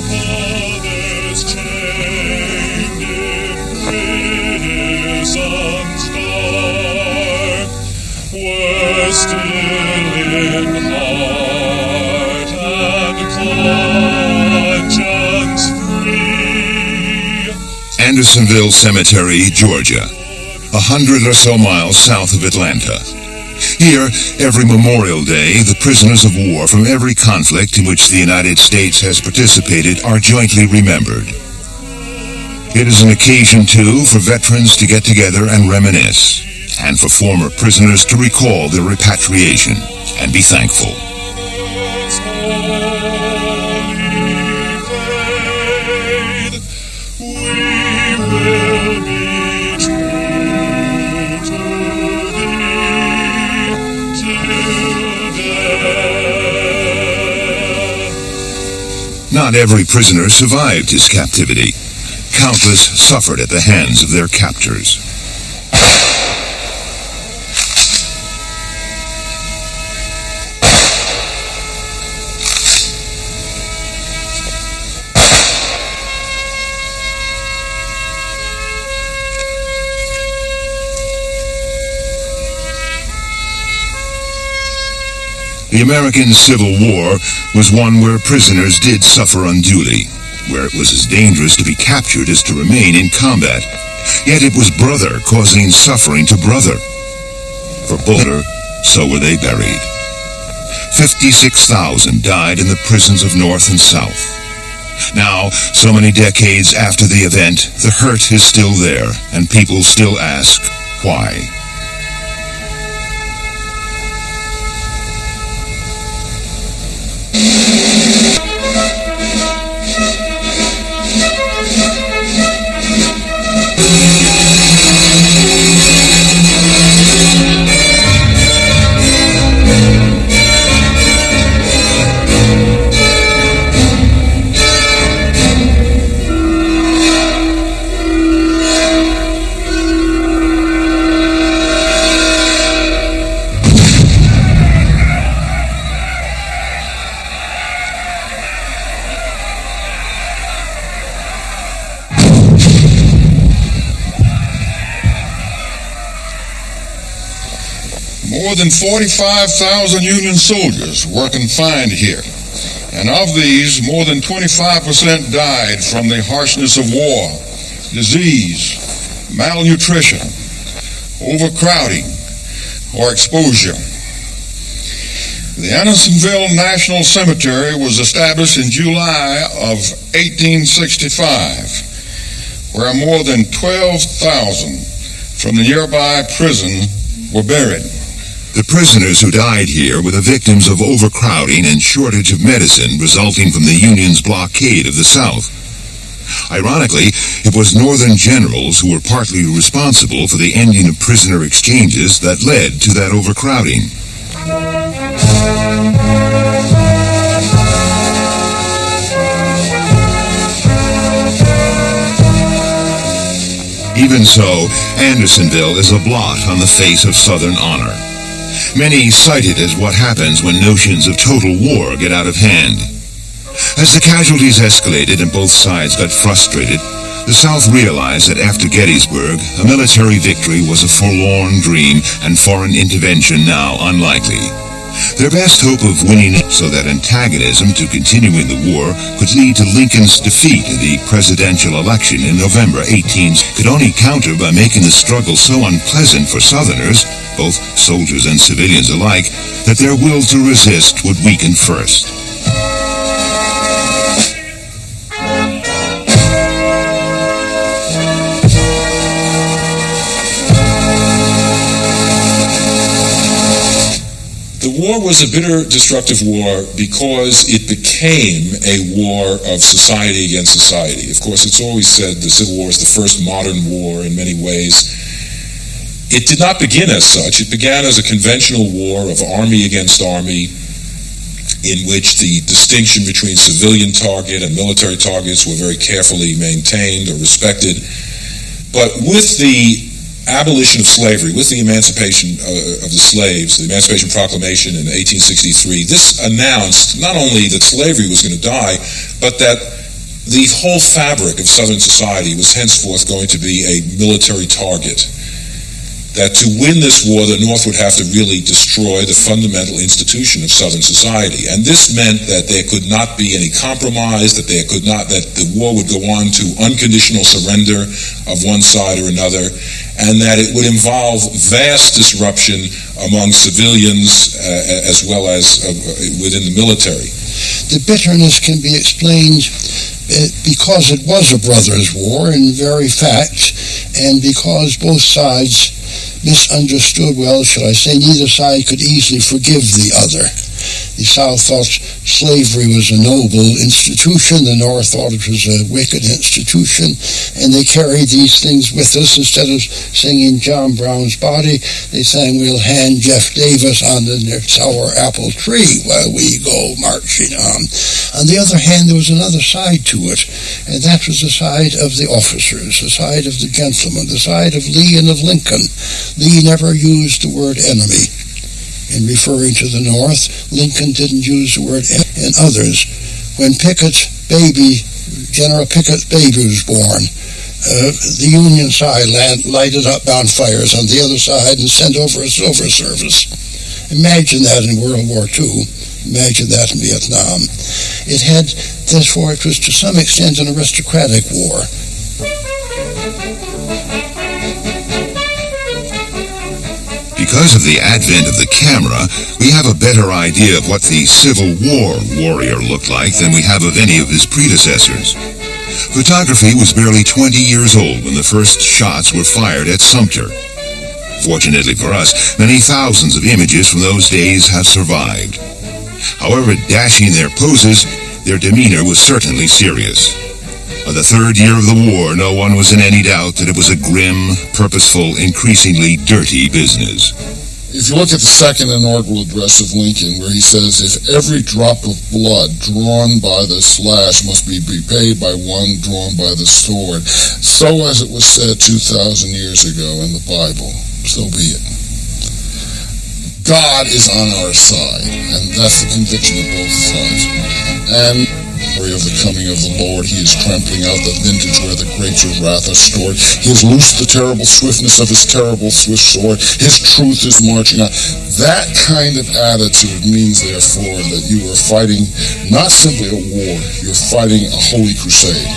fathers chained in prison's dark were still in heart and conscience free. Andersonville Cemetery, Georgia, 100 or so miles south of Atlanta. Here, every Memorial Day, the prisoners of war from every conflict in which the United States has participated are jointly remembered. It is an occasion, too, for veterans to get together and reminisce, and for former prisoners to recall their repatriation and be thankful. Not every prisoner survived his captivity. Countless suffered at the hands of their captors. The American Civil War was one where prisoners did suffer unduly, where it was as dangerous to be captured as to remain in combat. Yet it was brother causing suffering to brother. For brother, so were they buried. 56,000 died in the prisons of North and South. Now, so many decades after the event, the hurt is still there, and people still ask, why? More than 45,000 Union soldiers were confined here, and of these, more than 25% died from the harshness of war, disease, malnutrition, overcrowding, or exposure. The Andersonville National Cemetery was established in July of 1865, where more than 12,000 from the nearby prison were buried. The prisoners who died here were the victims of overcrowding and shortage of medicine resulting from the Union's blockade of the South. Ironically, it was Northern generals who were partly responsible for the ending of prisoner exchanges that led to that overcrowding. Even so, Andersonville is a blot on the face of Southern honor. Many cite it as what happens when notions of total war get out of hand. As the casualties escalated and both sides got frustrated, the South realized that after Gettysburg, a military victory was a forlorn dream and foreign intervention now unlikely. Their best hope of winning it so that antagonism to continuing the war could lead to Lincoln's defeat in the presidential election in November 18 could only counter by making the struggle so unpleasant for Southerners, both soldiers and civilians alike, that their will to resist would weaken first. The war was a bitter, destructive war because it became a war of society against society. Of course, it's always said the Civil War is the first modern war in many ways. It did not begin as such. It began as a conventional war of army against army, in which the distinction between civilian target and military targets were very carefully maintained or respected. But with the abolition of slavery, with the emancipation of the slaves, the Emancipation Proclamation in 1863, this announced not only that slavery was going to die, but that the whole fabric of Southern society was henceforth going to be a military target. That to win this war, the North would have to really destroy the fundamental institution of Southern society. And this meant that there could not be any compromise, that the war would go on to unconditional surrender of one side or another, and that it would involve vast disruption among civilians as well as within the military. The bitterness can be explained because it was a brothers' war in very fact, and because both sides misunderstood, well, should I say, neither side could easily forgive the other. The South thought slavery was a noble institution, the North thought it was a wicked institution, and they carried these things with us. Instead of singing John Brown's Body, they sang, "We'll hand Jeff Davis on the sour apple tree while we go marching on." On the other hand, there was another side to it, and that was the side of the officers, the side of the gentlemen, the side of Lee and of Lincoln. Lee never used the word enemy in referring to the North. Lincoln didn't use the word enemy in others. When General Pickett's baby was born, the Union side lighted up bonfires on the other side and sent over a silver service. Imagine that in World War II. Imagine that in Vietnam. Therefore, it was to some extent an aristocratic war. Because of the advent of the camera, we have a better idea of what the Civil War warrior looked like than we have of any of his predecessors. Photography was barely 20 years old when the first shots were fired at Sumter. Fortunately for us, many thousands of images from those days have survived. However dashing their poses, their demeanor was certainly serious. By the third year of the war, no one was in any doubt that it was a grim, purposeful, increasingly dirty business. If you look at the second inaugural address of Lincoln, where he says, "If every drop of blood drawn by the slash must be repaid by one drawn by the sword, so as it was said 2,000 years ago in the Bible, so be it." God is on our side, and that's the conviction of both sides. And of the coming of the Lord, he is trampling out the vintage where the grapes of wrath are stored. He has loosed the terrible swiftness of his terrible swift sword. His truth is marching on. That kind of attitude means, therefore, that you are fighting not simply a war, you're fighting a holy crusade.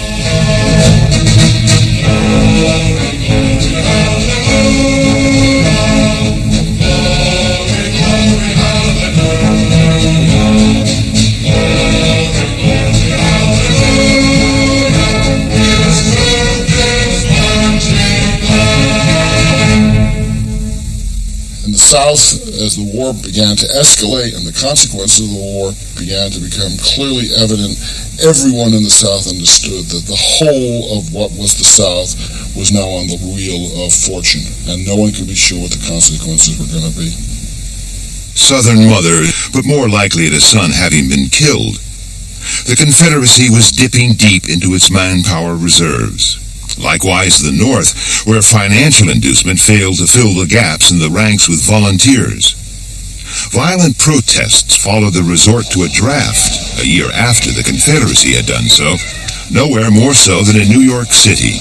South, as the war began to escalate and the consequences of the war began to become clearly evident, everyone in the South understood that the whole of what was the South was now on the wheel of fortune, and no one could be sure what the consequences were going to be. Southern mother, but more likely a son having been killed. The Confederacy was dipping deep into its manpower reserves. Likewise, the North, where financial inducement failed to fill the gaps in the ranks with volunteers. Violent protests followed the resort to a draft a year after the Confederacy had done so, nowhere more so than in New York City.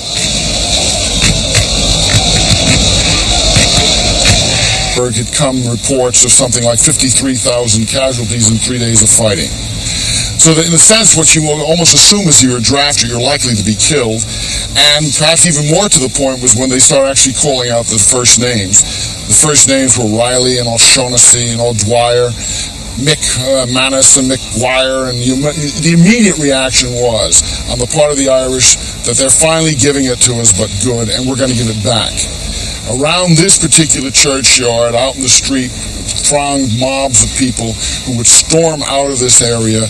Had come reports of something like 53,000 casualties in 3 days of fighting. So that in a sense, what you will almost assume is you're a drafter, you're likely to be killed. And perhaps even more to the point was when they started actually calling out the first names. The first names were Riley and O'Shaughnessy and O'Dwyer, Mick Manus and Mick Dwyer. And the immediate reaction was, on the part of the Irish, that they're finally giving it to us, but good, and we're going to give it back. Around this particular churchyard, out in the street, thronged mobs of people who would storm out of this area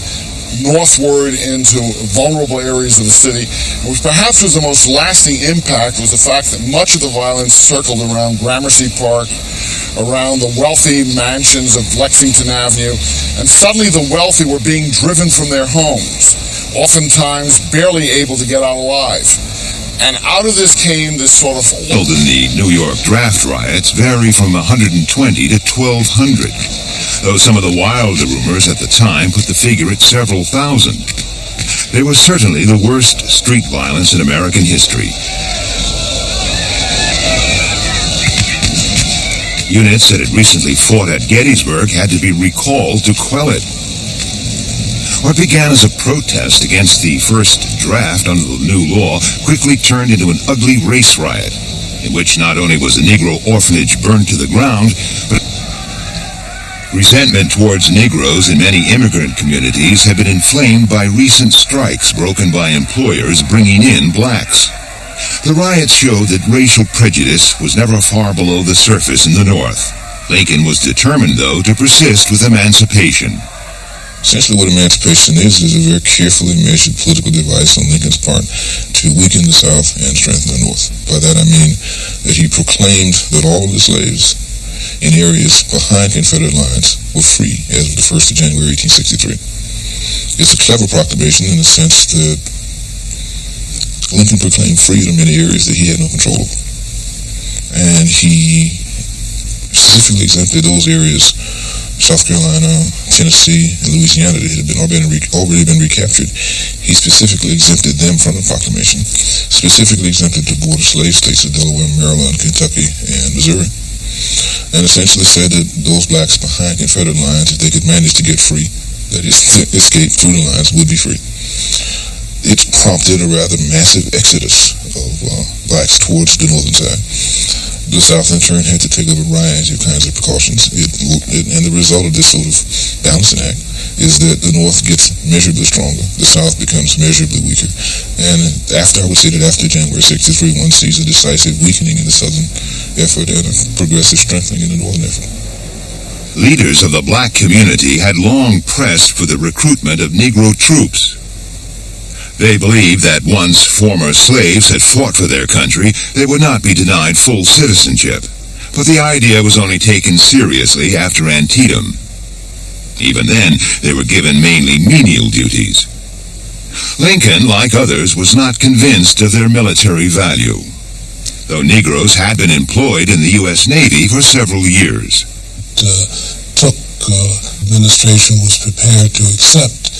northward into vulnerable areas of the city. And which perhaps was the most lasting impact was the fact that much of the violence circled around Gramercy Park, around the wealthy mansions of Lexington Avenue, and suddenly the wealthy were being driven from their homes, oftentimes barely able to get out alive. And out of this came this sort of... In the New York draft riots vary from 120 to 1,200, though some of the wilder rumors at the time put the figure at several thousand. They were certainly the worst street violence in American history. Units that had recently fought at Gettysburg had to be recalled to quell it. What began as a protest against the first draft under the new law quickly turned into an ugly race riot, in which not only was the Negro orphanage burned to the ground, but resentment towards Negroes in many immigrant communities had been inflamed by recent strikes broken by employers bringing in blacks. The riots showed that racial prejudice was never far below the surface in the North. Lincoln was determined, though, to persist with emancipation. Essentially what emancipation is a very carefully measured political device on Lincoln's part to weaken the South and strengthen the North. By that I mean that he proclaimed that all of the slaves in areas behind Confederate lines were free as of the 1st of January 1863. It's a clever proclamation in the sense that Lincoln proclaimed freedom in areas that he had no control over. And he specifically exempted those areas, South Carolina, Tennessee, and Louisiana, that had already been recaptured. He specifically exempted them from the proclamation, specifically exempted the border slave states of Delaware, Maryland, Kentucky, and Missouri, and essentially said that those blacks behind Confederate lines, if they could manage to get free, that is, escape through the lines, would be free. It prompted a rather massive exodus of blacks towards the northern side. The South, in turn, had to take a variety of kinds of precautions. And the result of this sort of balancing act is that the North gets measurably stronger. The South becomes measurably weaker. And after January 63, one sees a decisive weakening in the Southern effort and a progressive strengthening in the Northern effort. Leaders of the black community had long pressed for the recruitment of Negro troops. They believed that once former slaves had fought for their country, they would not be denied full citizenship. But the idea was only taken seriously after Antietam. Even then, they were given mainly menial duties. Lincoln, like others, was not convinced of their military value, though Negroes had been employed in the U.S. Navy for several years. Administration was prepared to accept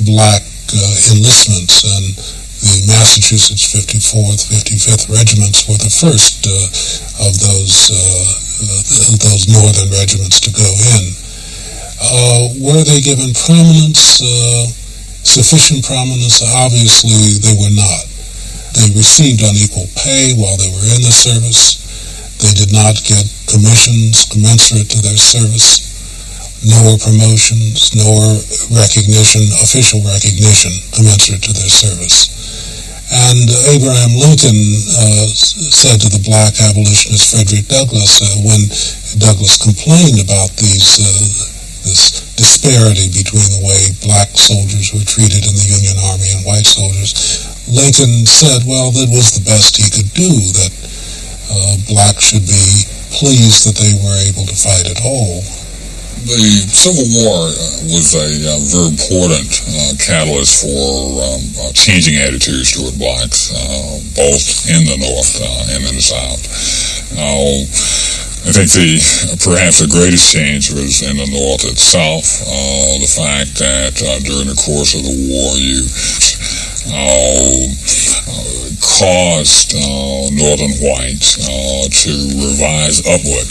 black enlistments, and the Massachusetts 54th, 55th regiments were the first of those northern regiments to go in. Were they given prominence, sufficient prominence? Obviously they were not. They received unequal pay while they were in the service. They did not get commissions commensurate to their service, nor promotions, nor recognition, official recognition commensurate to their service. And Abraham Lincoln said to the black abolitionist Frederick Douglass, when Douglass complained about this disparity between the way black soldiers were treated in the Union Army and white soldiers, Lincoln said, well, that was the best he could do, that blacks should be pleased that they were able to fight at all. The Civil War was a very important catalyst for changing attitudes toward blacks, both in the North and in the South. I think perhaps the greatest change was in the North itself. The fact that during the course of the war, you caused Northern whites to revise upward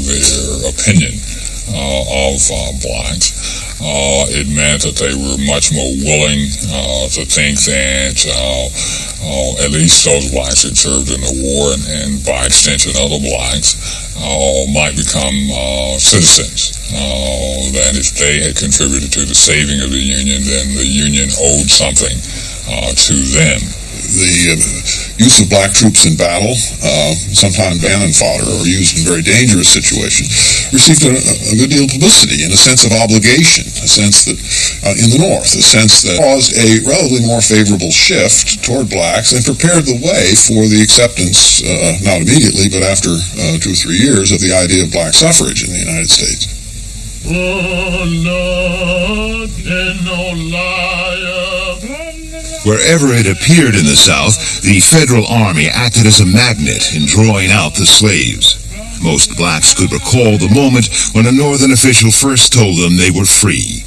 their opinion of blacks. It meant that they were much more willing to think that at least those blacks who served in the war, and by extension other blacks, might become citizens. That if they had contributed to the saving of the Union, then the Union owed something to them. The use of black troops in battle, sometimes cannon fodder or used in very dangerous situations, received a good deal of publicity and a sense of obligation, a sense that in the North, a sense that caused a relatively more favorable shift toward blacks and prepared the way for the acceptance, not immediately, but after 2 or 3 years, of the idea of black suffrage in the United States. Oh, Lord, and no liar. Wherever it appeared in the South, the Federal Army acted as a magnet in drawing out the slaves. Most blacks could recall the moment when a Northern official first told them they were free.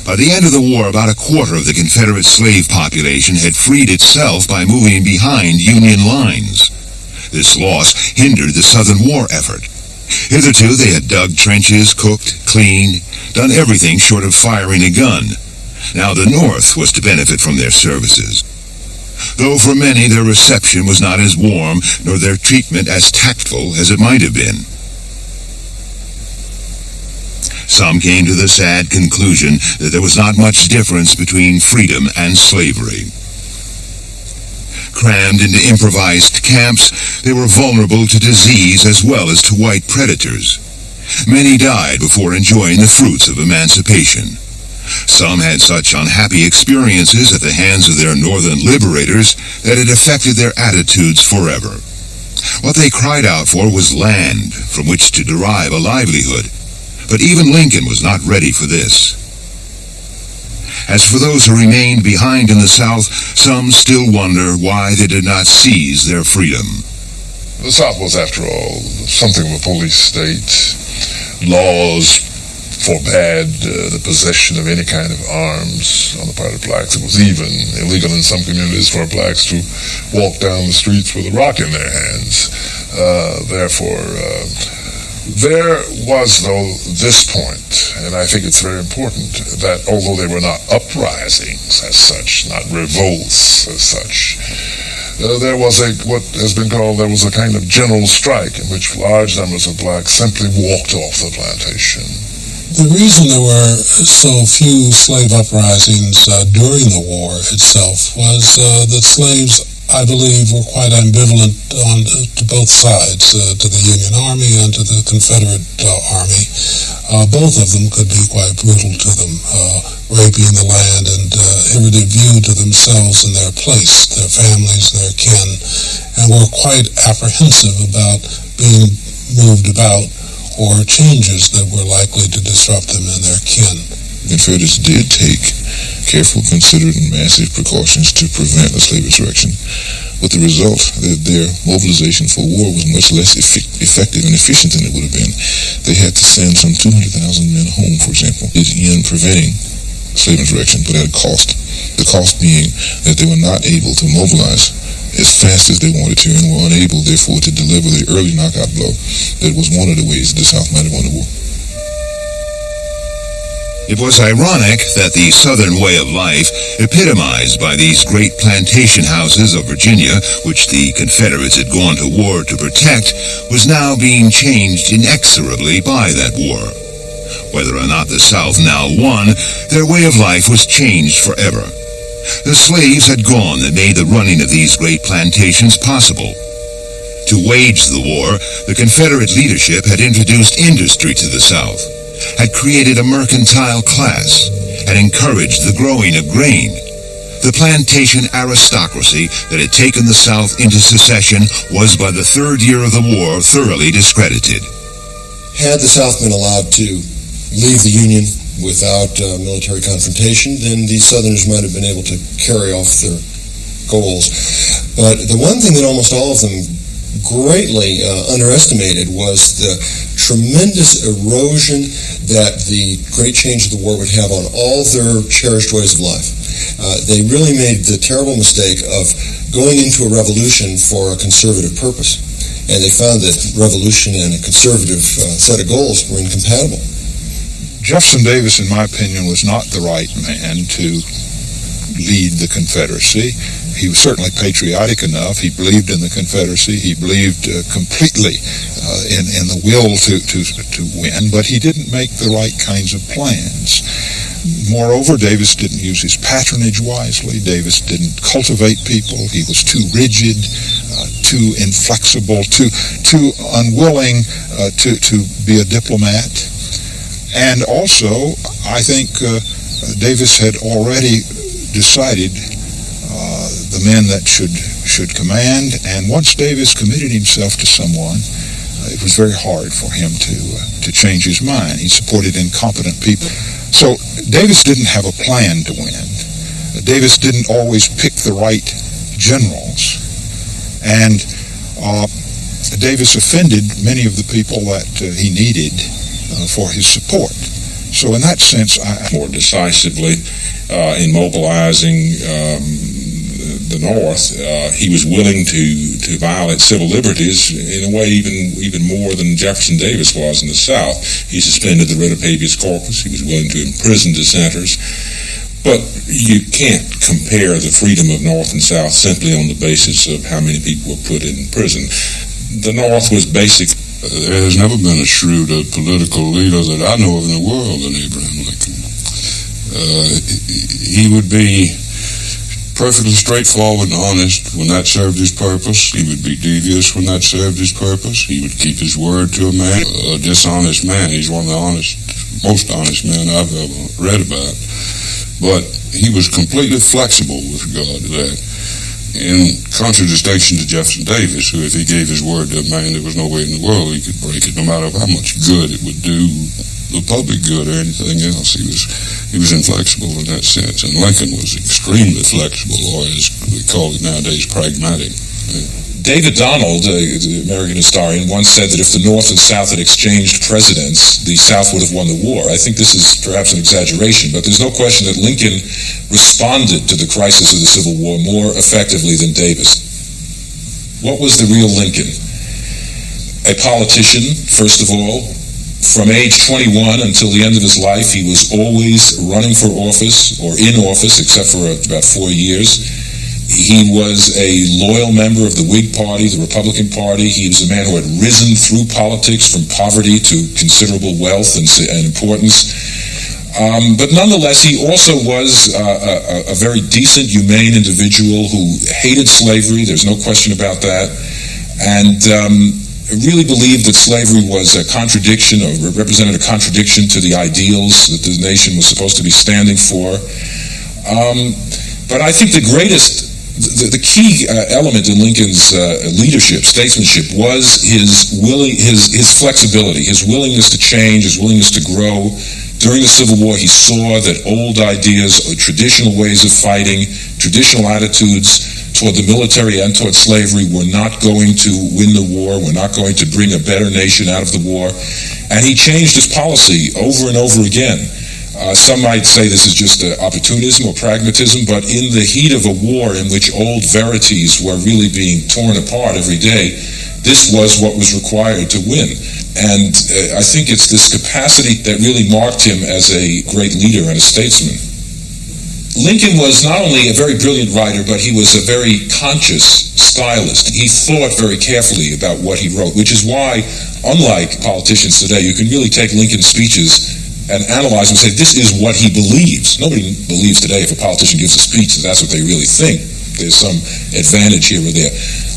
By the end of the war, about a quarter of the Confederate slave population had freed itself by moving behind Union lines. This loss hindered the Southern war effort. Hitherto they had dug trenches, cooked, cleaned, done everything short of firing a gun. Now the North was to benefit from their services. Though for many their reception was not as warm, nor their treatment as tactful as it might have been. Some came to the sad conclusion that there was not much difference between freedom and slavery. Crammed into improvised camps, they were vulnerable to disease as well as to white predators. Many died before enjoying the fruits of emancipation. Some had such unhappy experiences at the hands of their northern liberators that it affected their attitudes forever. What they cried out for was land from which to derive a livelihood. But even Lincoln was not ready for this. As for those who remained behind in the South, some still wonder why they did not seize their freedom. The South was, after all, something of a police state. Laws forbade the possession of any kind of arms on the part of blacks. It was even illegal in some communities for blacks to walk down the streets with a rock in their hands. There was, though, this point, and I think it's very important, that although they were not uprisings as such, not revolts as such, there was what has been called, there was a kind of general strike in which large numbers of blacks simply walked off the plantation. The reason there were so few slave uprisings during the war itself was that slaves, I believe, were quite ambivalent to both sides, to the Union Army and to the Confederate Army. Both of them could be quite brutal to them, raping the land and ever their view to themselves and their place, their families, their kin, and were quite apprehensive about being moved about or changes that were likely to disrupt them and their kin. Confederates did take careful, considered, and massive precautions to prevent a slave insurrection, with the result that their mobilization for war was much less effective and efficient than it would have been. They had to send some 200,000 men home, for example, in preventing slave insurrection, but at a cost. The cost being that they were not able to mobilize as fast as they wanted to and were unable, therefore, to deliver the early knockout blow that was one of the ways the South might have won the war. It was ironic that the Southern way of life, epitomized by these great plantation houses of Virginia, which the Confederates had gone to war to protect, was now being changed inexorably by that war. Whether or not the South now won, their way of life was changed forever. The slaves had gone that made the running of these great plantations possible. To wage the war, the Confederate leadership had introduced industry to the South, had created a mercantile class, had encouraged the growing of grain. The plantation aristocracy that had taken the South into secession was by the third year of the war thoroughly discredited. Had the South been allowed to leave the Union without military confrontation, then the Southerners might have been able to carry off their goals. But the one thing that almost all of them greatly underestimated was the tremendous erosion that the great change of the war would have on all their cherished ways of life. They really made the terrible mistake of going into a revolution for a conservative purpose. And they found that revolution and a conservative set of goals were incompatible. Jefferson Davis, in my opinion, was not the right man to lead the Confederacy. He was certainly patriotic enough. He believed in the Confederacy. He believed completely in the will to win, but he didn't make the right kinds of plans. Moreover, Davis didn't use his patronage wisely. Davis didn't cultivate people. He was too rigid, too inflexible, too unwilling to be a diplomat. And also, I think Davis had already decided the men that should command, and once Davis committed himself to someone, it was very hard for him to change his mind. He supported incompetent people. So Davis didn't have a plan to win. Davis didn't always pick the right generals. And Davis offended many of the people that he needed for his support. So in that sense, more decisively in mobilizing the North, he was willing to violate civil liberties in a way even more than Jefferson Davis was in the South. He suspended the writ of habeas corpus. He was willing to imprison dissenters. But you can't compare the freedom of North and South simply on the basis of how many people were put in prison. The North was basic. There has never been a shrewder political leader that I know of in the world than Abraham Lincoln. He would be perfectly straightforward and honest when that served his purpose. He would be devious when that served his purpose. He would keep his word to a man. A dishonest man, he's one of the most honest men I've ever read about. But he was completely flexible with regard to that, in contradistinction to Jefferson Davis, who, if he gave his word to a man, there was no way in the world he could break it, no matter how much good it would do the public good or anything else. He was inflexible in that sense, and Lincoln was extremely flexible, or as we call it nowadays, pragmatic. David Donald, the American historian, once said that if the North and South had exchanged presidents, the South would have won the war. I think this is perhaps an exaggeration, but there's no question that Lincoln responded to the crisis of the Civil War more effectively than Davis. What was the real Lincoln? A politician, first of all. From age 21 until the end of his life, he was always running for office, or in office, except for about 4 years. He was a loyal member of the Whig Party, the Republican Party. He was a man who had risen through politics from poverty to considerable wealth and importance. But nonetheless, he also was a very decent, humane individual who hated slavery. There's no question about that. And really believed that slavery was a contradiction, or represented a contradiction to the ideals that the nation was supposed to be standing for. But I think the key element in Lincoln's leadership, statesmanship, was his flexibility, his willingness to change, his willingness to grow. During the Civil War, he saw that old ideas, traditional ways of fighting, traditional attitudes toward the military and toward slavery were not going to win the war, were not going to bring a better nation out of the war. And he changed his policy over and over again. Some might say this is just opportunism or pragmatism, but in the heat of a war in which old verities were really being torn apart every day, this was what was required to win. And I think it's this capacity that really marked him as a great leader and a statesman. Lincoln was not only a very brilliant writer, but he was a very conscious stylist. He thought very carefully about what he wrote, which is why, unlike politicians today, you can really take Lincoln's speeches and analyze them and say, this is what he believes. Nobody believes today if a politician gives a speech that that's what they really think. There's some advantage here or there.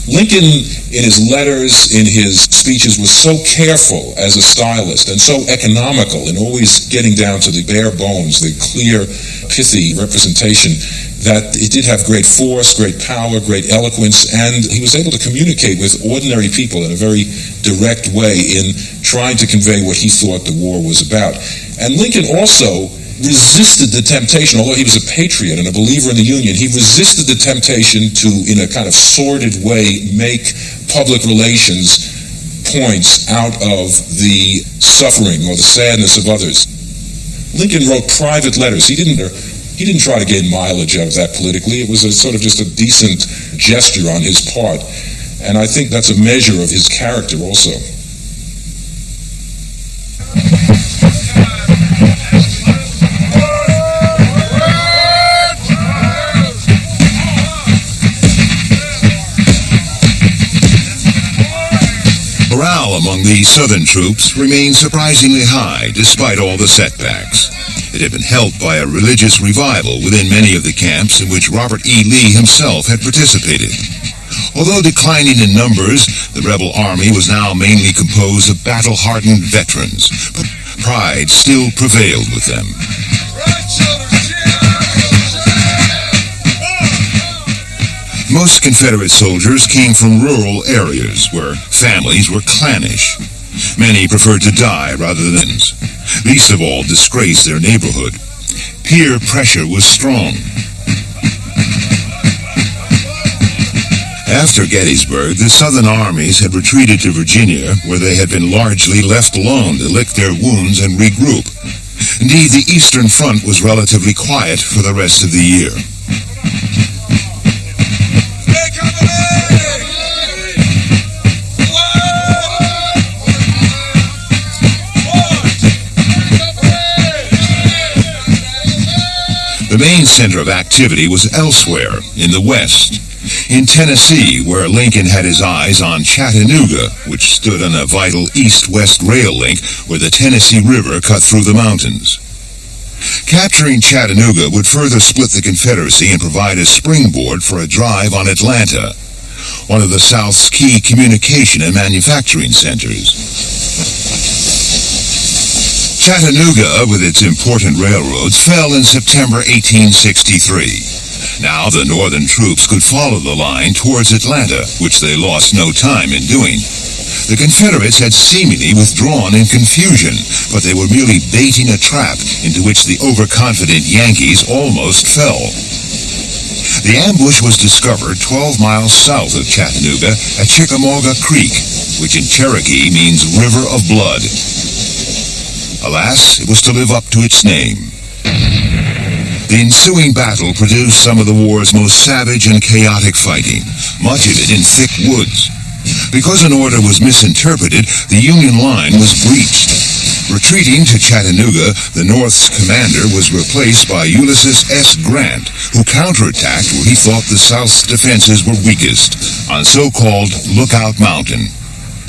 Lincoln, in his letters, in his speeches, was so careful as a stylist and so economical in always getting down to the bare bones, the clear, pithy representation, that it did have great force, great power, great eloquence, and he was able to communicate with ordinary people in a very direct way in trying to convey what he thought the war was about. And Lincoln also resisted the temptation, although he was a patriot and a believer in the Union, he resisted the temptation to, in a kind of sordid way, make public relations points out of the suffering or the sadness of others. Lincoln wrote private letters. He didn't try to gain mileage out of that politically. It was a sort of just a decent gesture on his part. And I think that's a measure of his character also. Morale among the Southern troops remained surprisingly high despite all the setbacks. It had been helped by a religious revival within many of the camps in which Robert E. Lee himself had participated. Although declining in numbers, the rebel army was now mainly composed of battle-hardened veterans, but pride still prevailed with them. Most Confederate soldiers came from rural areas where families were clannish. Many preferred to die rather than, least of all, disgrace their neighborhood. Peer pressure was strong. After Gettysburg, the Southern armies had retreated to Virginia, where they had been largely left alone to lick their wounds and regroup. Indeed, the Eastern Front was relatively quiet for the rest of the year. The main center of activity was elsewhere, in the West. In Tennessee, where Lincoln had his eyes on Chattanooga, which stood on a vital east-west rail link where the Tennessee River cut through the mountains. Capturing Chattanooga would further split the Confederacy and provide a springboard for a drive on Atlanta, one of the South's key communication and manufacturing centers. Chattanooga, with its important railroads, fell in September 1863. Now the Northern troops could follow the line towards Atlanta, which they lost no time in doing. The Confederates had seemingly withdrawn in confusion, but they were merely baiting a trap into which the overconfident Yankees almost fell. The ambush was discovered 12 miles south of Chattanooga at Chickamauga Creek, which in Cherokee means River of Blood. Alas, it was to live up to its name. The ensuing battle produced some of the war's most savage and chaotic fighting, much of it in thick woods. Because an order was misinterpreted, the Union line was breached. Retreating to Chattanooga, the North's commander was replaced by Ulysses S. Grant, who counterattacked where he thought the South's defenses were weakest, on so-called Lookout Mountain.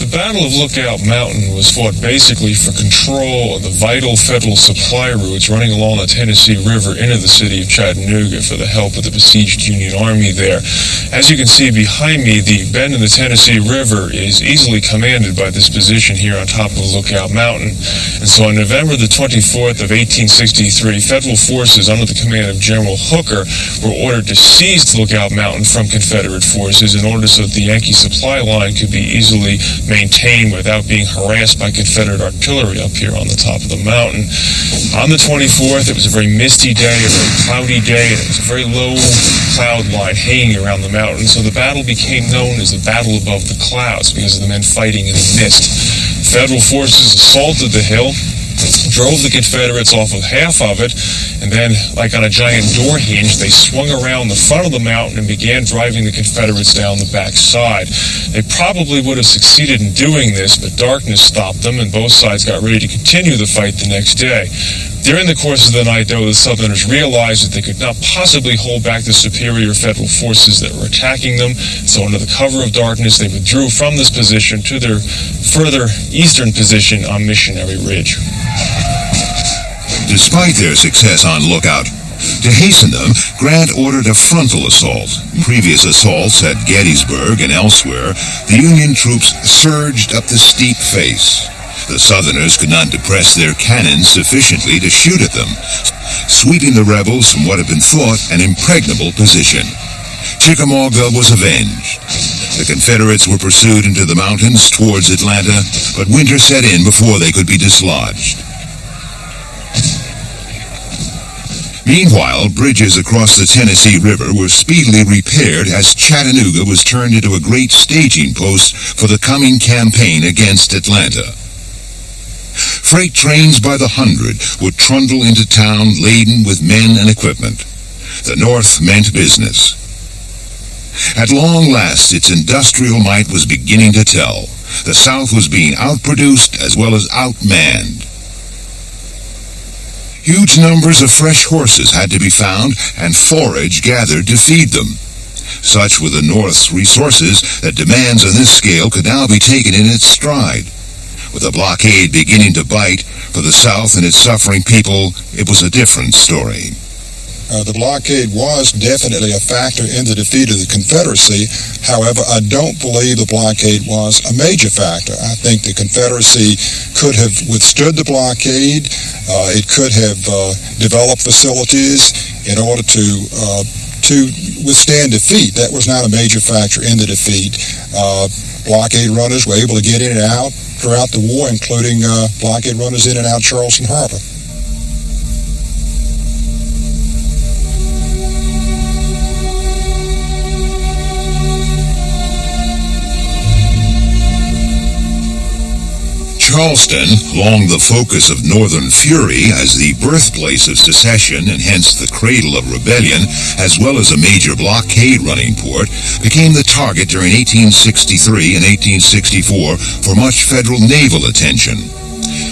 The Battle of Lookout Mountain was fought basically for control of the vital federal supply routes running along the Tennessee River into the city of Chattanooga for the help of the besieged Union Army there. As you can see behind me, the bend in the Tennessee River is easily commanded by this position here on top of Lookout Mountain. And so on November the 24th of 1863, federal forces under the command of General Hooker were ordered to seize Lookout Mountain from Confederate forces in order so that the Yankee supply line could be easily maintained without being harassed by Confederate artillery up here on the top of the mountain. On the 24th, it was a very misty day, a very cloudy day, and it was a very low cloud line hanging around the mountain, so the battle became known as the Battle Above the Clouds because of the men fighting in the mist. Federal forces assaulted the hill, drove the Confederates off of half of it, and then, like on a giant door hinge, they swung around the front of the mountain and began driving the Confederates down the back side. They probably would have succeeded in doing this, but darkness stopped them, and both sides got ready to continue the fight the next day. During the course of the night, though, the Southerners realized that they could not possibly hold back the superior federal forces that were attacking them, so under the cover of darkness, they withdrew from this position to their further eastern position on Missionary Ridge. Despite their success on Lookout, to hasten them, Grant ordered a frontal assault. In previous assaults at Gettysburg and elsewhere, the Union troops surged up the steep face. The Southerners could not depress their cannons sufficiently to shoot at them, sweeping the rebels from what had been thought an impregnable position. Chickamauga was avenged. The Confederates were pursued into the mountains towards Atlanta, but winter set in before they could be dislodged. Meanwhile, bridges across the Tennessee River were speedily repaired as Chattanooga was turned into a great staging post for the coming campaign against Atlanta. Freight trains by the hundred would trundle into town laden with men and equipment. The North meant business. At long last, its industrial might was beginning to tell. The South was being outproduced as well as outmanned. Huge numbers of fresh horses had to be found and forage gathered to feed them. Such were the North's resources that demands on this scale could now be taken in its stride. With the blockade beginning to bite, for the South and its suffering people, it was a different story. The blockade was definitely a factor in the defeat of the Confederacy. However, I don't believe the blockade was a major factor. I think the Confederacy could have withstood the blockade. It could have developed facilities in order to withstand defeat. That was not a major factor in the defeat. Blockade runners were able to get in and out throughout the war, including blockade runners in and out Charleston Harbor. Charleston, long the focus of Northern fury as the birthplace of secession and hence the cradle of rebellion, as well as a major blockade running port, became the target during 1863 and 1864 for much federal naval attention.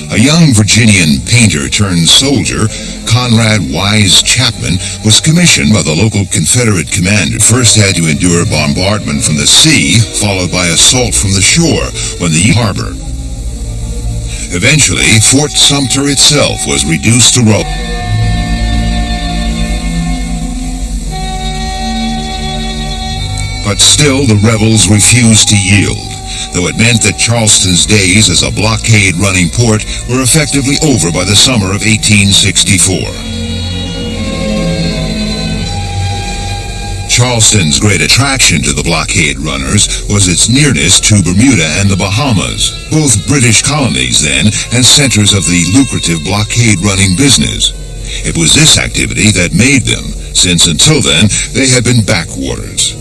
A young Virginian painter-turned-soldier, Conrad Wise Chapman, was commissioned by the local Confederate commander. First had to endure bombardment from the sea, followed by assault from the shore when the harbor. Eventually, Fort Sumter itself was reduced to rubble. But still, the rebels refused to yield, though it meant that Charleston's days as a blockade-running port were effectively over by the summer of 1864. Charleston's great attraction to the blockade runners was its nearness to Bermuda and the Bahamas, both British colonies then and centers of the lucrative blockade-running business. It was this activity that made them, since until then they had been backwaters.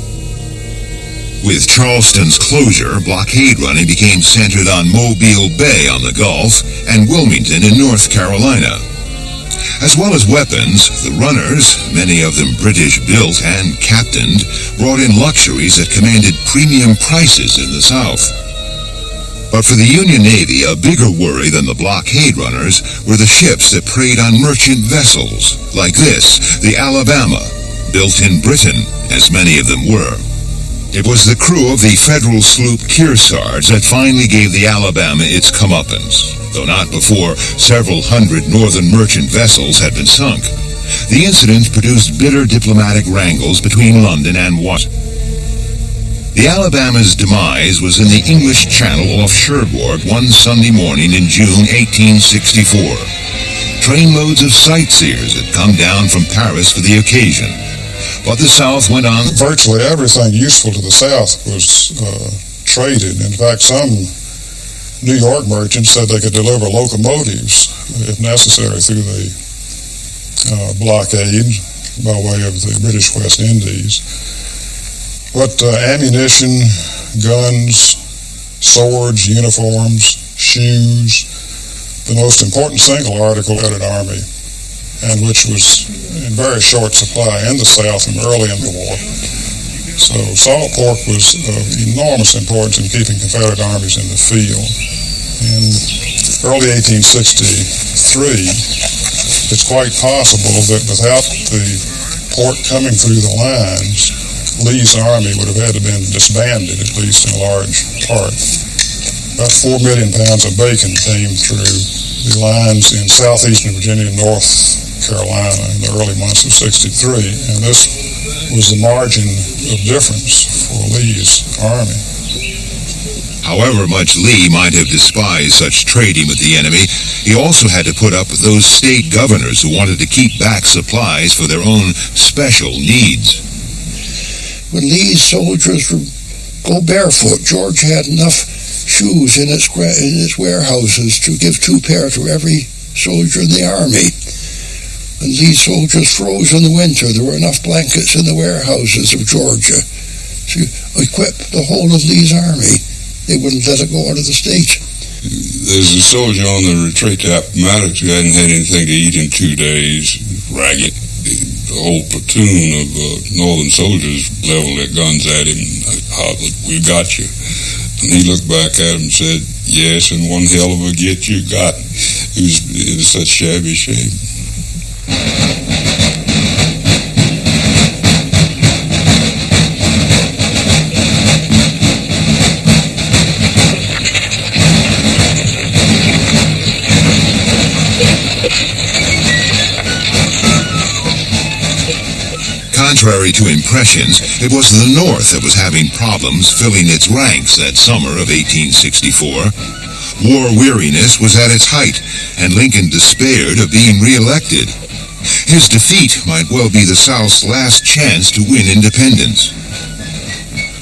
With Charleston's closure, blockade running became centered on Mobile Bay on the Gulf and Wilmington in North Carolina. As well as weapons, the runners, many of them British-built and captained, brought in luxuries that commanded premium prices in the South. But for the Union Navy, a bigger worry than the blockade runners were the ships that preyed on merchant vessels, like this, the Alabama, built in Britain, as many of them were. It was the crew of the federal sloop Kearsarge that finally gave the Alabama its comeuppance, though not before several hundred northern merchant vessels had been sunk. The incident produced bitter diplomatic wrangles between London and Washington. The Alabama's demise was in the English Channel off Cherbourg one Sunday morning in June 1864. Trainloads of sightseers had come down from Paris for the occasion. But the South went on. Virtually everything useful to the South was traded. In fact, some New York merchants said they could deliver locomotives, if necessary, through the blockade by way of the British West Indies. But ammunition, guns, swords, uniforms, shoes, the most important single article of the Army, and which was in very short supply in the South and early in the war. So salt pork was of enormous importance in keeping Confederate armies in the field. In early 1863, it's quite possible that without the pork coming through the lines, Lee's army would have had to been disbanded, at least in a large part. About 4 million pounds of bacon came through the lines in southeastern Virginia and North Carolina in the early months of 63, and this was the margin of difference for Lee's army. However much Lee might have despised such trading with the enemy, he also had to put up with those state governors who wanted to keep back supplies for their own special needs. When Lee's soldiers would go barefoot, Georgia had enough shoes in its warehouses to give 2 pair to every soldier in the army. When Lee's soldiers froze in the winter, there were enough blankets in the warehouses of Georgia to equip the whole of Lee's army. They wouldn't let it go out of the state. There's a soldier on the retreat to Appomattox who hadn't had anything to eat in 2 days, ragged. The whole platoon of Northern soldiers leveled their guns at him and hollered, "We got you." And he looked back at him and said, "Yes, and one hell of a get you got." He was in such shabby shape. Contrary to impressions, it was the North that was having problems filling its ranks that summer of 1864. War weariness was at its height, and Lincoln despaired of being re-elected. His defeat might well be the South's last chance to win independence.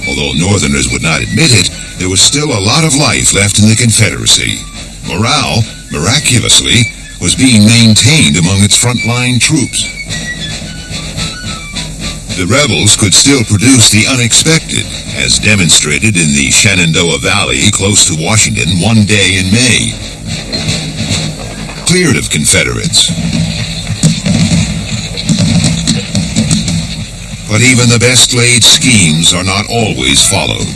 Although Northerners would not admit it, there was still a lot of life left in the Confederacy. Morale, miraculously, was being maintained among its frontline troops. The rebels could still produce the unexpected, as demonstrated in the Shenandoah Valley close to Washington one day in May. Cleared of Confederates. But even the best laid schemes are not always followed.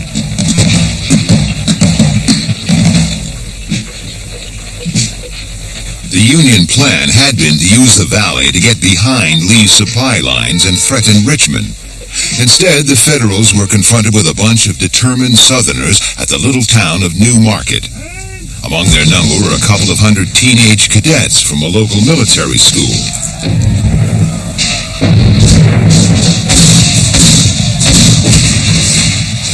The Union plan had been to use the valley to get behind Lee's supply lines and threaten Richmond. Instead, the Federals were confronted with a bunch of determined Southerners at the little town of New Market. Among their number were a couple of hundred teenage cadets from a local military school.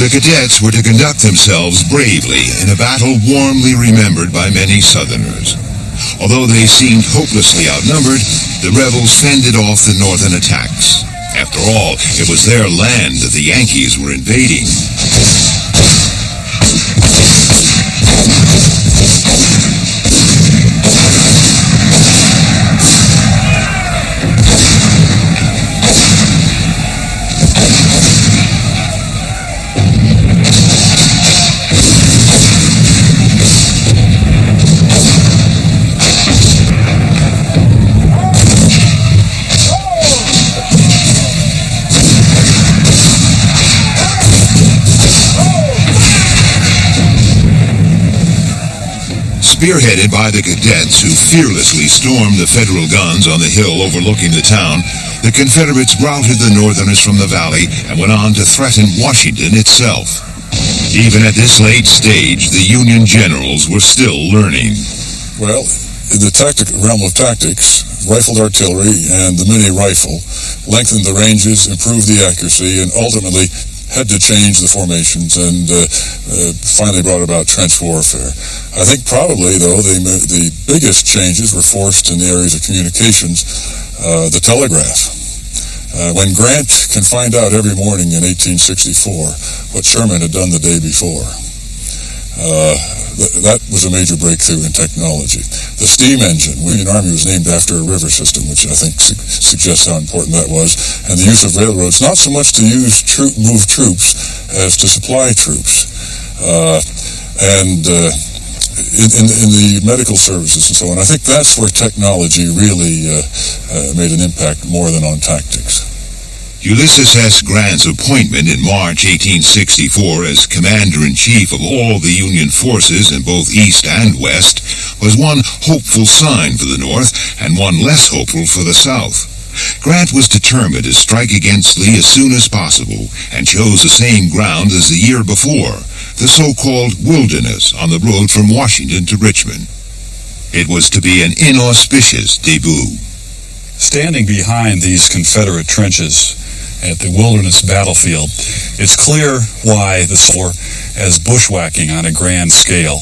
The cadets were to conduct themselves bravely in a battle warmly remembered by many Southerners. Although they seemed hopelessly outnumbered, the rebels fended off the northern attacks. After all, it was their land that the Yankees were invading. Spearheaded by the cadets who fearlessly stormed the Federal guns on the hill overlooking the town, the Confederates routed the Northerners from the valley and went on to threaten Washington itself. Even at this late stage, the Union generals were still learning. Well, in the realm of tactics, rifled artillery and the mini rifle lengthened the ranges, improved the accuracy, and ultimately had to change the formations and finally brought about trench warfare. I think probably, though, the biggest changes were forced in the areas of communications, the telegraph. When Grant can find out every morning in 1864 what Sherman had done the day before, that was a major breakthrough in technology. The steam engine, the Union Army was named after a river system, which I think suggests how important that was, and the use of railroads, not so much to move troops as to supply troops. In the medical services and so on, I think that's where technology really made an impact more than on tactics. Ulysses S. Grant's appointment in March 1864 as Commander-in-Chief of all the Union forces in both East and West was one hopeful sign for the North and one less hopeful for the South. Grant was determined to strike against Lee as soon as possible and chose the same ground as the year before, the so-called Wilderness on the road from Washington to Richmond. It was to be an inauspicious debut. Standing behind these Confederate trenches at the Wilderness battlefield, it's clear why this war as bushwhacking on a grand scale.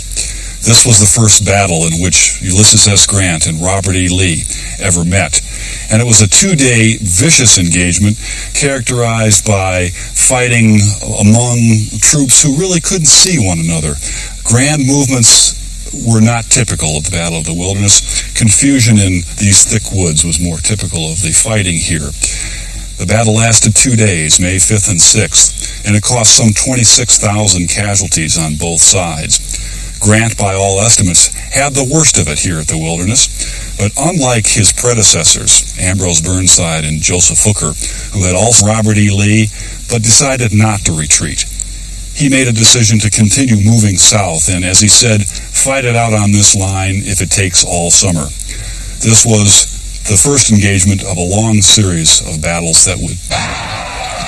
This was the first battle in which Ulysses S. Grant and Robert E. Lee ever met. And it was a two-day vicious engagement characterized by fighting among troops who really couldn't see one another. Grand movements were not typical of the Battle of the Wilderness. Confusion in these thick woods was more typical of the fighting here. The battle lasted 2 days, May 5th and 6th, and it cost some 26,000 casualties on both sides. Grant, by all estimates, had the worst of it here at the Wilderness, but unlike his predecessors, Ambrose Burnside and Joseph Hooker, who had also Robert E. Lee, but decided not to retreat. He made a decision to continue moving south and, as he said, fight it out on this line if it takes all summer. This was the first engagement of a long series of battles that would...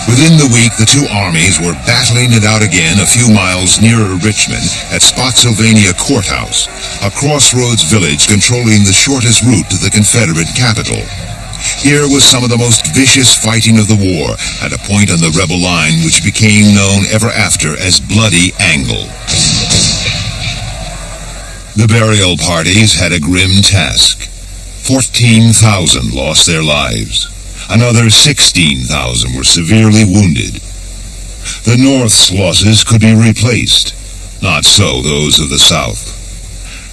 Within the week, the two armies were battling it out again a few miles nearer Richmond at Spotsylvania Courthouse, a crossroads village controlling the shortest route to the Confederate capital. Here was some of the most vicious fighting of the war at a point on the rebel line which became known ever after as Bloody Angle. The burial parties had a grim task. 14,000 lost their lives. Another 16,000 were severely wounded. The North's losses could be replaced. Not so those of the South.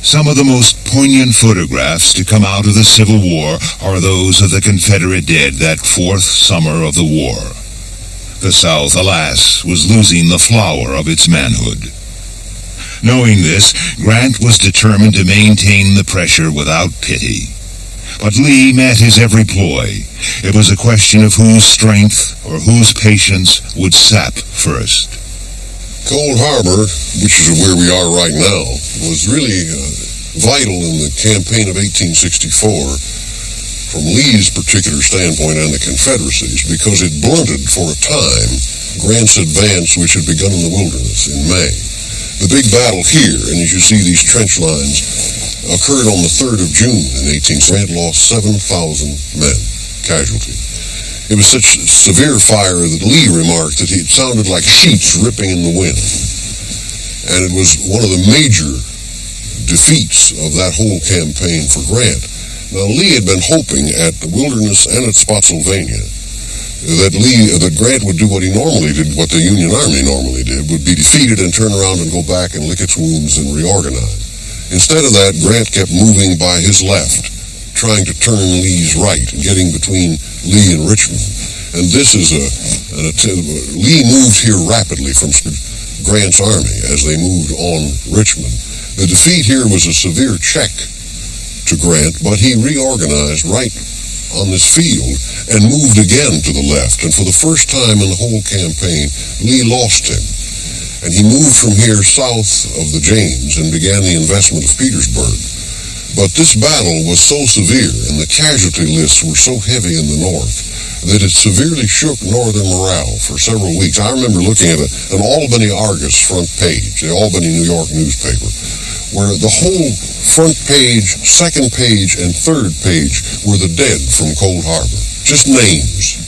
Some of the most poignant photographs to come out of the Civil War are those of the Confederate dead that fourth summer of the war. The South, alas, was losing the flower of its manhood. Knowing this, Grant was determined to maintain the pressure without pity. But Lee met his every ploy. It was a question of whose strength or whose patience would sap first. Cold Harbor, which is where we are right now, was really vital in the campaign of 1864 from Lee's particular standpoint and the Confederacy's, because it blunted for a time Grant's advance, which had begun in the Wilderness in May. The big battle here, and as you see these trench lines, occurred on the 3rd of June in 1860. Grant lost 7,000 men, casualty. It was such severe fire that Lee remarked that it sounded like sheets ripping in the wind. And it was one of the major defeats of that whole campaign for Grant. Now, Lee had been hoping at the Wilderness and at Spotsylvania that Grant would do what he normally did, what the Union Army normally did, would be defeated and turn around and go back and lick its wounds and reorganize. Instead of that, Grant kept moving by his left, trying to turn Lee's right, getting between Lee and Richmond. And this is Lee moved here rapidly from Grant's army as they moved on Richmond. The defeat here was a severe check to Grant, but he reorganized right on this field and moved again to the left. And for the first time in the whole campaign, Lee lost him. And he moved from here south of the James and began the investment of Petersburg. But this battle was so severe and the casualty lists were so heavy in the north that it severely shook northern morale for several weeks. I remember looking at an Albany Argus front page, the Albany, New York newspaper, where the whole front page, second page, and third page were the dead from Cold Harbor. Just names.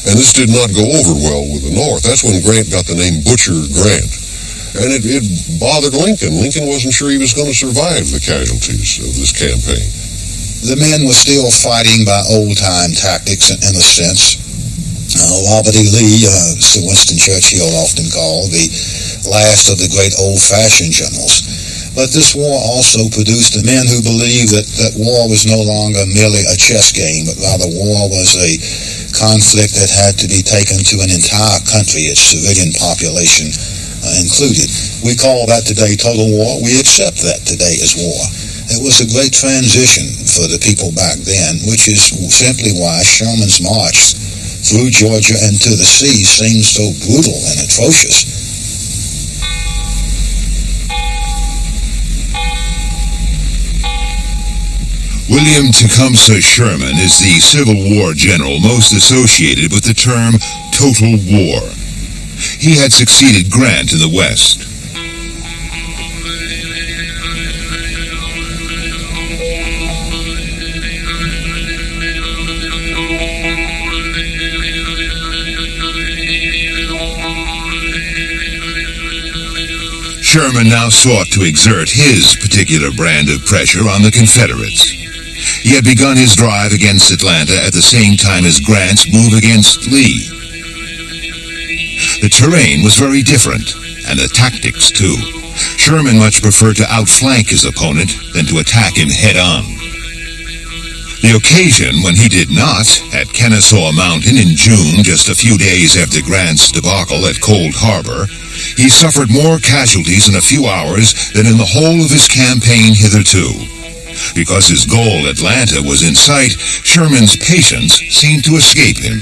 And this did not go over well with the North. That's when Grant got the name Butcher Grant. And it bothered Lincoln. Lincoln wasn't sure he was going to survive the casualties of this campaign. The men were still fighting by old-time tactics in a sense. Robert E. Lee, Sir Winston Churchill often called the last of the great old-fashioned generals. But this war also produced the men who believed that war was no longer merely a chess game, but rather war was a conflict that had to be taken to an entire country, its civilian population included. We call that today total war. We accept that today as war. It was a great transition for the people back then, which is simply why Sherman's march through Georgia and to the sea seems so brutal and atrocious. William Tecumseh Sherman is the Civil War general most associated with the term total war. He had succeeded Grant in the West. Sherman now sought to exert his particular brand of pressure on the Confederates. He had begun his drive against Atlanta at the same time as Grant's move against Lee. The terrain was very different, and the tactics too. Sherman much preferred to outflank his opponent than to attack him head-on. The occasion when he did not, at Kennesaw Mountain in June, just a few days after Grant's debacle at Cold Harbor, he suffered more casualties in a few hours than in the whole of his campaign hitherto. Because his goal, Atlanta, was in sight, Sherman's patience seemed to escape him.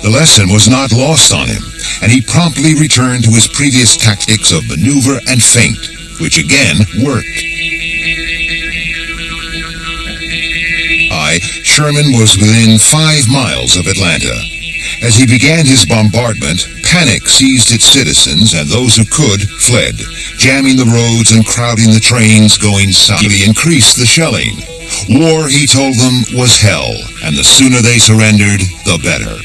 The lesson was not lost on him, and he promptly returned to his previous tactics of maneuver and feint, which again worked. Sherman was within 5 miles of Atlanta. As he began his bombardment, panic seized its citizens, and those who could fled, jamming the roads and crowding the trains going south. He increased the shelling. War, he told them, was hell, and the sooner they surrendered, the better.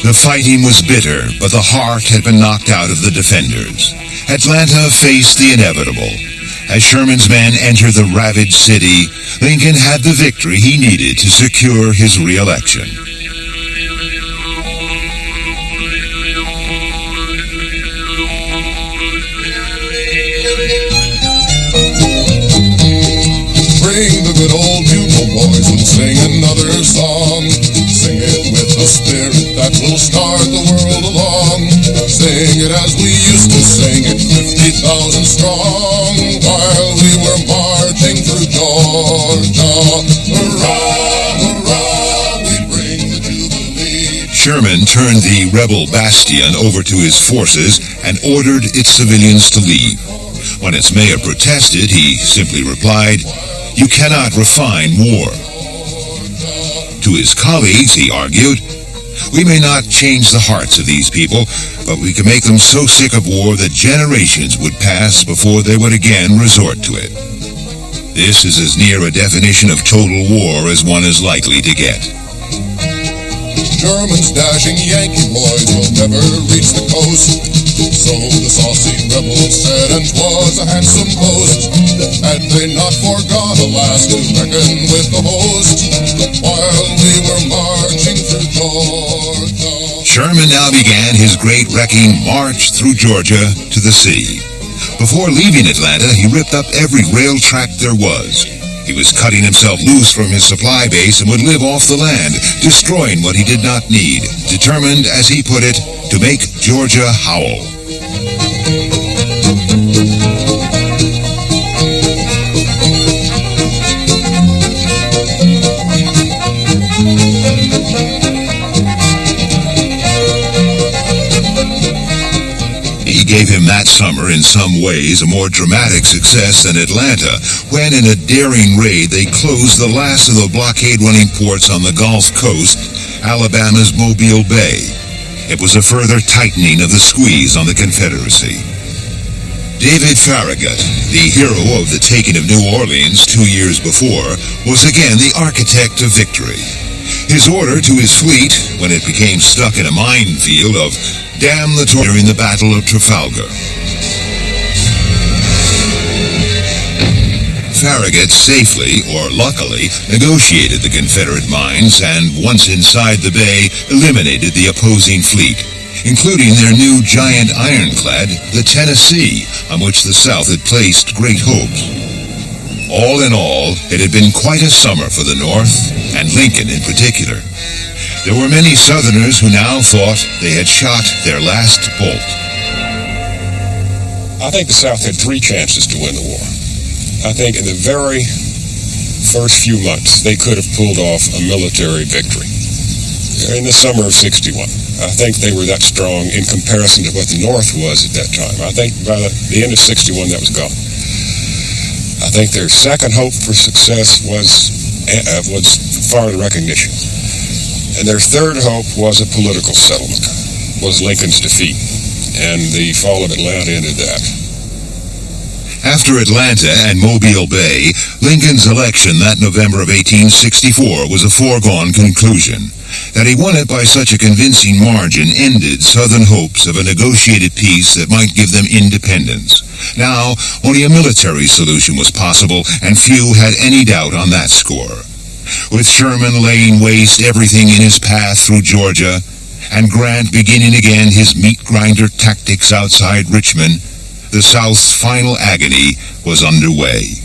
The fighting was bitter, but the heart had been knocked out of the defenders. Atlanta faced the inevitable. As Sherman's men entered the ravaged city, Lincoln had the victory he needed to secure his re-election. Bring the good old bugle boys and sing another song. Sing it with the spirit that will start the world along. Sing it as we used to sing it, 50,000 strong, while we were marching through Georgia. Hurrah, hurrah, we bring the Jubilee. Sherman turned the rebel bastion over to his forces and ordered its civilians to leave. When its mayor protested, he simply replied, "You cannot refine war." To his colleagues, he argued, "We may not change the hearts of these people, but we can make them so sick of war that generations would pass before they would again resort to it." This is as near a definition of total war as one is likely to get. Germans dashing Yankee boys will never reach the coast. So the saucy rebels said, and 'twas a handsome boast. Had they not forgot, alas, to reckon with the host, while we were marching through Georgia. Sherman now began his great wrecking march through Georgia to the sea. Before leaving Atlanta, he ripped up every rail track there was. He was cutting himself loose from his supply base and would live off the land, destroying what he did not need, determined, as he put it, to make Georgia howl. Gave him that summer in some ways a more dramatic success than Atlanta, when in a daring raid they closed the last of the blockade-running ports on the Gulf Coast, Alabama's Mobile Bay. It was a further tightening of the squeeze on the Confederacy. David Farragut, the hero of the taking of New Orleans 2 years before, was again the architect of victory. His order to his fleet, when it became stuck in a minefield of "Damn the Tory" during the Battle of Trafalgar. Farragut safely, or luckily, negotiated the Confederate mines and, once inside the bay, eliminated the opposing fleet, including their new giant ironclad, the Tennessee, on which the South had placed great hopes. All in all, it had been quite a summer for the North, and Lincoln in particular. There were many Southerners who now thought they had shot their last bolt. I think the South had 3 chances to win the war. I think in the very first few months, they could have pulled off a military victory. In the summer of 61, I think they were that strong in comparison to what the North was at that time. I think by the end of 61, that was gone. I think their second hope for success was foreign recognition. And their third hope was a political settlement, was Lincoln's defeat. And the fall of Atlanta ended that. After Atlanta and Mobile Bay, Lincoln's election that November of 1864 was a foregone conclusion. That he won it by such a convincing margin ended Southern hopes of a negotiated peace that might give them independence. Now, only a military solution was possible, and few had any doubt on that score. With Sherman laying waste everything in his path through Georgia, and Grant beginning again his meat-grinder tactics outside Richmond, the South's final agony was underway.